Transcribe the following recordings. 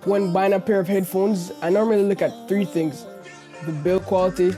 When buying a pair of headphones, I normally look at three things: the build quality,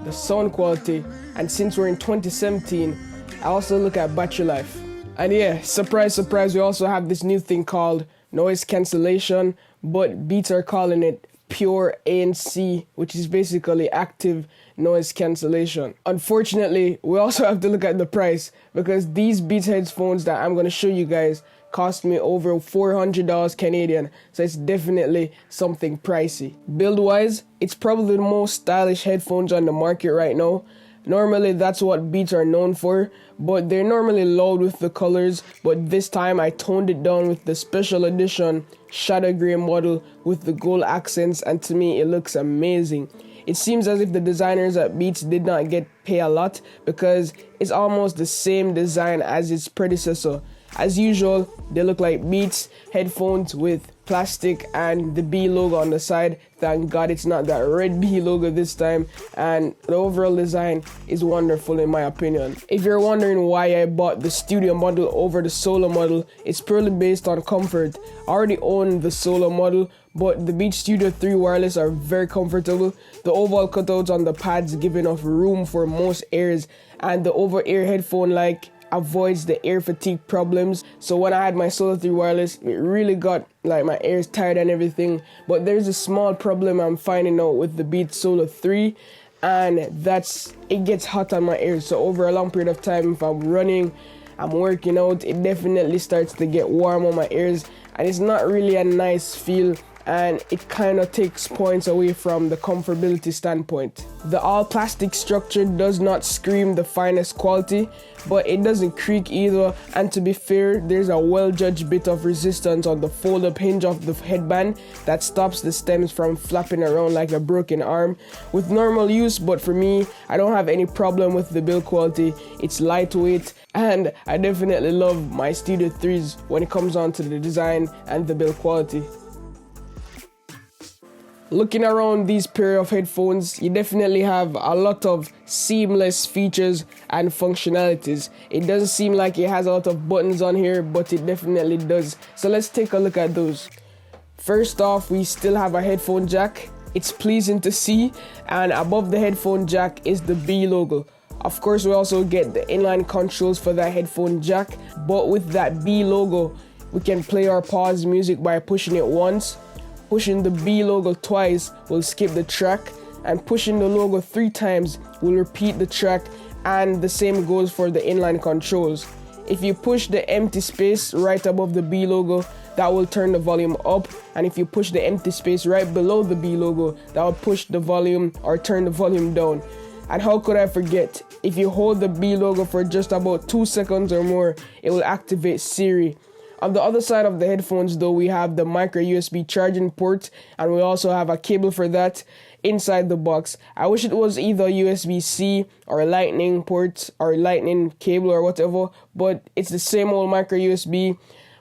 the sound quality, and since we're in 2017, I also look at battery life. And yeah, surprise, surprise, we also have this new thing called noise cancellation, but Beats are calling it pure ANC, which is basically active noise cancellation. Unfortunately, we also have to look at the price because these Beats headphones that I'm going to show you guys cost me over $400 Canadian, so it's definitely something pricey. Build wise, it's probably the most stylish headphones on the market right now. Normally that's what Beats are known for, but they're normally loud with the colors, but this time I toned it down with the special edition shadow gray model with the gold accents, and to me it looks amazing. It seems as if the designers at Beats did not get paid a lot because it's almost the same design as its predecessor. As usual, they look like Beats headphones with plastic and the B logo on the side. Thank God it's not that red B logo this time, and the overall design is wonderful in my opinion. If you're wondering why I bought the studio model over the solo model, it's purely based on comfort. I already own the solo model, but the Beats Studio 3 wireless are very comfortable. The oval cutouts on the pads give enough room for most ears, and the over-ear headphone avoids the ear fatigue problems. So when I had my Solo 3 wireless, it really got my ears tired and everything. But there's a small problem I'm finding out with the Beats Solo 3, and it gets hot on my ears. So over a long period of time, if I'm running, I'm working out, it definitely starts to get warm on my ears, and it's not really a nice feel, and it kind of takes points away from the comfortability standpoint. The all plastic structure does not scream the finest quality, but it doesn't creak either, and to be fair, there's a well-judged bit of resistance on the fold-up hinge of the headband that stops the stems from flapping around like a broken arm with normal use. But for me, I don't have any problem with the build quality. It's lightweight, and I definitely love my Studio 3s when it comes on to the design and the build quality. Looking around these pair of headphones, you definitely have a lot of seamless features and functionalities. It doesn't seem like it has a lot of buttons on here, but it definitely does. So let's take a look at those. First off, we still have a headphone jack. It's pleasing to see, and above the headphone jack is the B logo. Of course, we also get the inline controls for that headphone jack, but with that B logo, we can play or pause music by pushing it once. Pushing the B logo twice will skip the track, and pushing the logo 3 times will repeat the track, and the same goes for the inline controls. If you push the empty space right above the B logo, that will turn the volume up, and if you push the empty space right below the B logo, that will push the volume or turn the volume down. And how could I forget, if you hold the B logo for just about 2 seconds or more, it will activate Siri. On the other side of the headphones though, we have the micro USB charging port, and we also have a cable for that inside the box. I wish it was either USB-C or lightning port or lightning cable or whatever, but it's the same old micro USB.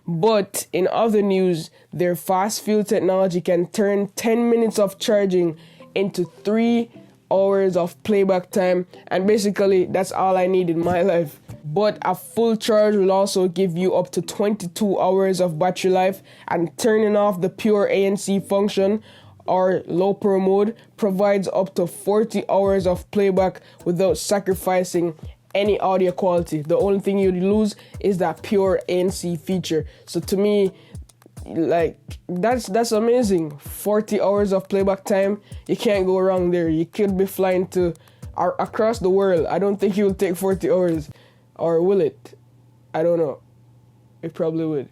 But in other news, their fast fuel technology can turn 10 minutes of charging into 3 hours of playback time, and basically that's all I need in my life. But a full charge will also give you up to 22 hours of battery life, and turning off the pure ANC function or low power mode provides up to 40 hours of playback without sacrificing any audio quality. The only thing you'd lose is that pure ANC feature. So to me, that's amazing. 40 hours of playback time, you can't go wrong there. You could be flying to across the world. I don't think it will take 40 hours, or will it? I don't know. It probably would.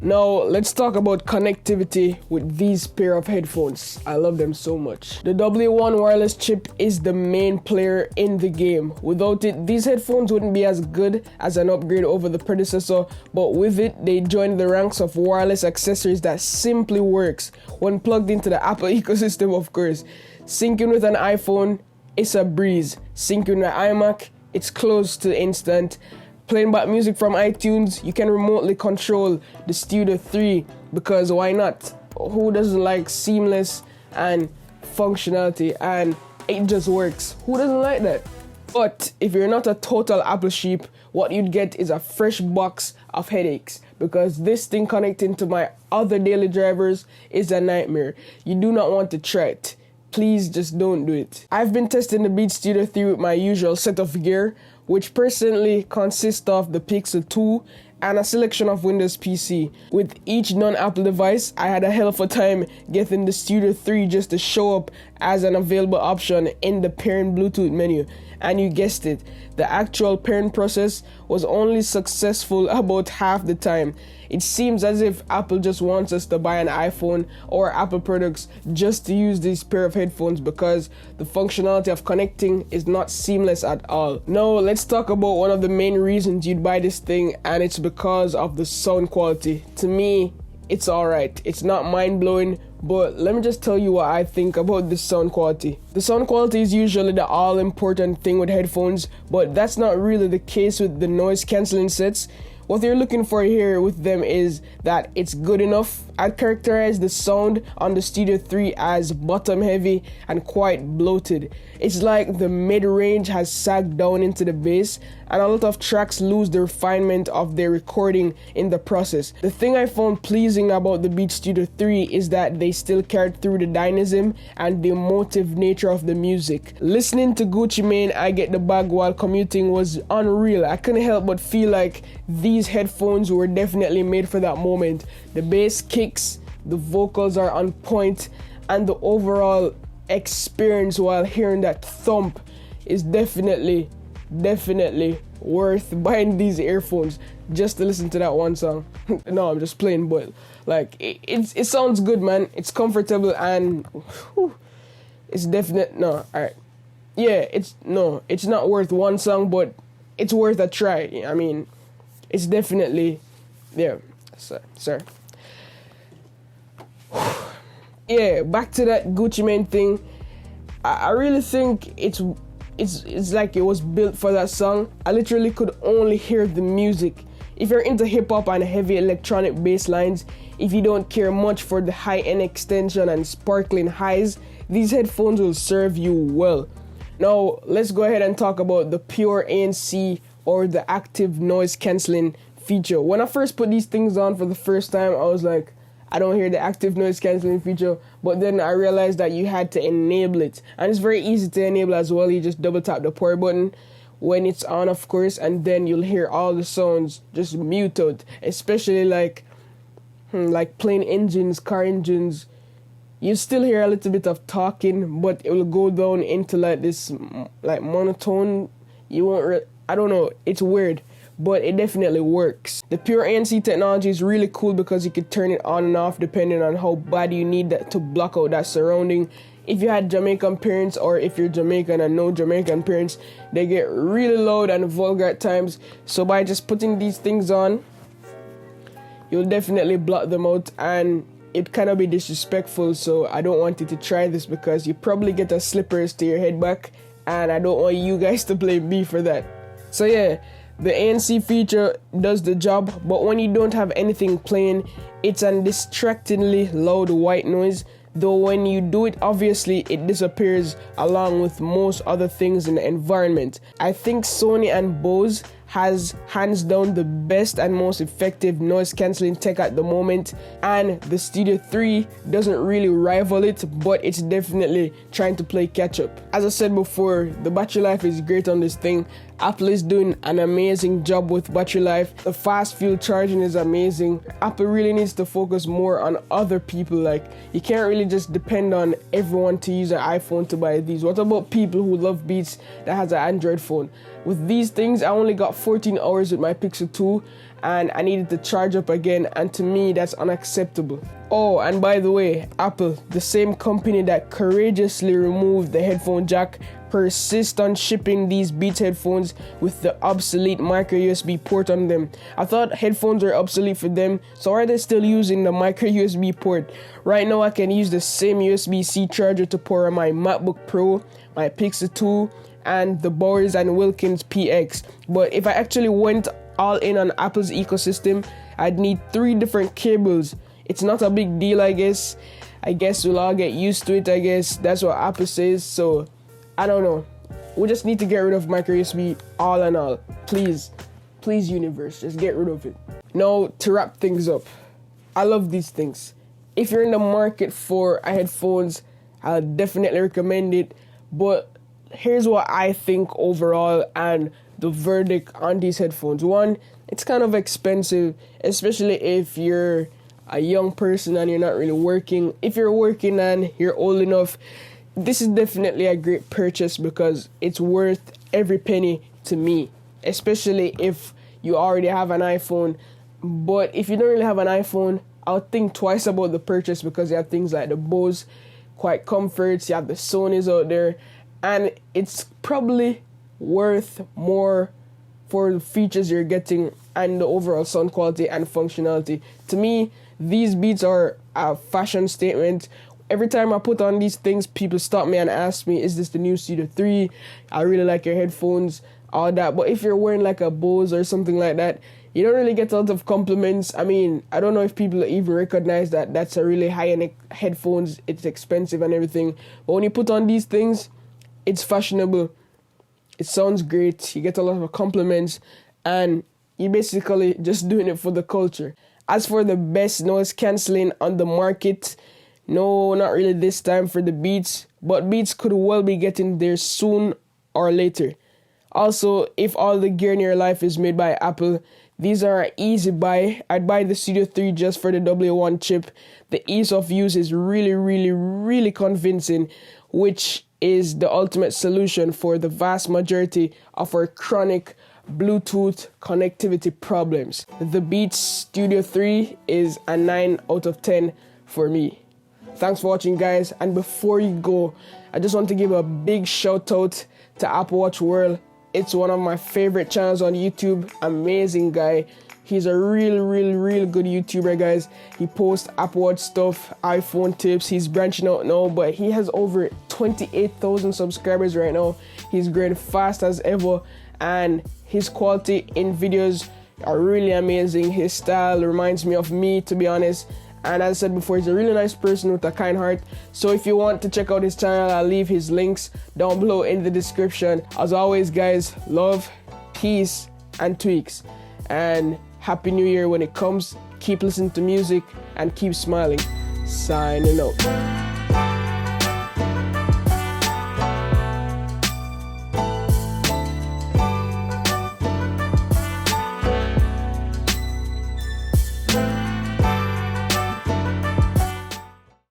Now, let's talk about connectivity with these pair of headphones. I love them so much. The W1 wireless chip is the main player in the game. Without it, these headphones wouldn't be as good as an upgrade over the predecessor, but with it, they join the ranks of wireless accessories that simply works when plugged into the Apple ecosystem, of course. Syncing with an iPhone, it's a breeze. Syncing with iMac, it's close to instant. Playing back music from iTunes, you can remotely control the Studio 3 because why not? Who doesn't like seamless and functionality, and it just works? Who doesn't like that? But if you're not a total Apple sheep, what you'd get is a fresh box of headaches, because this thing connecting to my other daily drivers is a nightmare. You do not want to try it. Please just don't do it. I've been testing the Beats Studio 3 with my usual set of gear, which personally consists of the Pixel 2 and a selection of Windows PC. With each non-Apple device, I had a hell of a time getting the Studio 3 just to show up as an available option in the pairing Bluetooth menu. And you guessed it, the actual pairing process was only successful about half the time. It seems as if Apple just wants us to buy an iPhone or Apple products just to use this pair of headphones, because the functionality of connecting is not seamless at all. Now let's talk about one of the main reasons you'd buy this thing, and it's because of the sound quality. To me, it's alright. It's not mind-blowing, but let me just tell you what I think about the sound quality. The sound quality is usually the all-important thing with headphones, but that's not really the case with the noise-canceling sets. What you're looking for here with them is that it's good enough. I'd characterize the sound on the Studio 3 as bottom heavy and quite bloated. It's like the mid-range has sagged down into the bass, and a lot of tracks lose the refinement of their recording in the process. The thing I found pleasing about the Beats Studio 3 is that they still carried through the dynamism and the emotive nature of the music. Listening to Gucci Mane, I Get the Bag while commuting was unreal. I couldn't help but feel like these headphones were definitely made for that moment. The bass kicks, the vocals are on point, and the overall experience while hearing that thump is definitely worth buying these earphones just to listen to that one song. No, I'm just playing, but like it sounds good, man. It's comfortable, and it's definite. No, alright, yeah, it's not worth one song, but it's worth a try. I mean, it's definitely there. Sir. Yeah, back to that Gucci Mane thing. I really think it's like it was built for that song. I literally could only hear the music. If you're into hip hop and heavy electronic bass lines, if you don't care much for the high-end extension and sparkling highs, these headphones will serve you well. Now, let's go ahead and talk about the pure ANC, or the active noise cancelling feature. When I first put these things on for the first time, I was like, I don't hear the active noise cancelling feature, but then I realized that you had to enable it, and it's very easy to enable as well. You just double tap the power button when it's on, of course, and then you'll hear all the sounds just mute out, especially like plane engines, car engines. You still hear a little bit of talking, but it will go down into like this like monotone. You won't I don't know, it's weird, but it definitely works. The pure ANC technology is really cool because you can turn it on and off depending on how bad you need that to block out that surrounding. If you had Jamaican parents, or if you're Jamaican and no Jamaican parents, they get really loud and vulgar at times. So by just putting these things on, you'll definitely block them out, and it cannot be disrespectful. So I don't want you to try this, because you probably get a slippers to your head back, and I don't want you guys to blame me for that. So yeah, the ANC feature does the job, but when you don't have anything playing, it's an distractingly loud white noise. Though when you do it, obviously it disappears along with most other things in the environment. I think Sony and Bose has hands down the best and most effective noise cancelling tech at the moment, and the Studio 3 doesn't really rival it, but it's definitely trying to play catch up. As I said before, the battery life is great on this thing. Apple is doing an amazing job with battery life. The fast fuel charging is amazing. Apple really needs to focus more on other people. Like, you can't really just depend on everyone to use an iPhone to buy these. What about people who love Beats that has an Android phone? With these things, I only got 14 hours with my Pixel 2, and I needed to charge up again, and to me that's unacceptable. Oh, and by the way, Apple, the same company that courageously removed the headphone jack, persist on shipping these Beats headphones with the obsolete micro USB port on them. I thought headphones were obsolete for them, so why are they still using the micro USB port? Right now I can use the same USB-C charger to power my MacBook Pro, my Pixel 2, and the Bowers & Wilkins PX. But if I actually went all in on Apple's ecosystem, I'd need 3 different cables. It's not a big deal, I guess. I guess we'll all get used to it, I guess. That's what Apple says, so I don't know. We just need to get rid of micro USB all in all. Please, please universe, just get rid of it. Now, to wrap things up, I love these things. If you're in the market for headphones, I'll definitely recommend it. But here's what I think overall and the verdict on these headphones. One, it's kind of expensive, especially if you're a young person and you're not really working. If you're working and you're old enough, this is definitely a great purchase because it's worth every penny to me, especially if you already have an iPhone. But if you don't really have an iPhone, I'll think twice about the purchase because you have things like the Bose Quiet Comforts, you have the Sonys out there, and it's probably worth more for the features you're getting and the overall sound quality and functionality. To me, these Beats are a fashion statement. Every time I put on these things, people stop me and ask me, is this the new Cydia 3? I really like your headphones, all that. But if you're wearing like a Bose or something like that, you don't really get a lot of compliments. I mean, I don't know if people even recognize that that's a really high-end headphones. It's expensive and everything. But when you put on these things, it's fashionable. It sounds great. You get a lot of compliments. And you're basically just doing it for the culture. As for the best noise cancelling on the market, no, not really this time for the Beats. But Beats could well be getting there soon or later. Also, if all the gear in your life is made by Apple, these are an easy buy. I'd buy the Cydia 3 just for the W1 chip. The ease of use is really convincing, which is the ultimate solution for the vast majority of our chronic Bluetooth connectivity problems. The Beats Cydia 3 is a 9 out of 10 for me. Thanks for watching, guys. And before you go, I just want to give a big shout out to Apple Watch World. It's one of my favorite channels on YouTube. Amazing guy. He's a real good YouTuber, guys. He posts Apple Watch stuff, iPhone tips. He's branching out now, but he has over 28,000 subscribers right now. He's growing fast as ever, and his quality in videos are really amazing. His style reminds me of me, to be honest. And as I said before, he's a really nice person with a kind heart. So if you want to check out his channel, I'll leave his links down below in the description. As always, guys, love, peace, and tweaks. And Happy New Year when it comes. Keep listening to music and keep smiling. Signing out.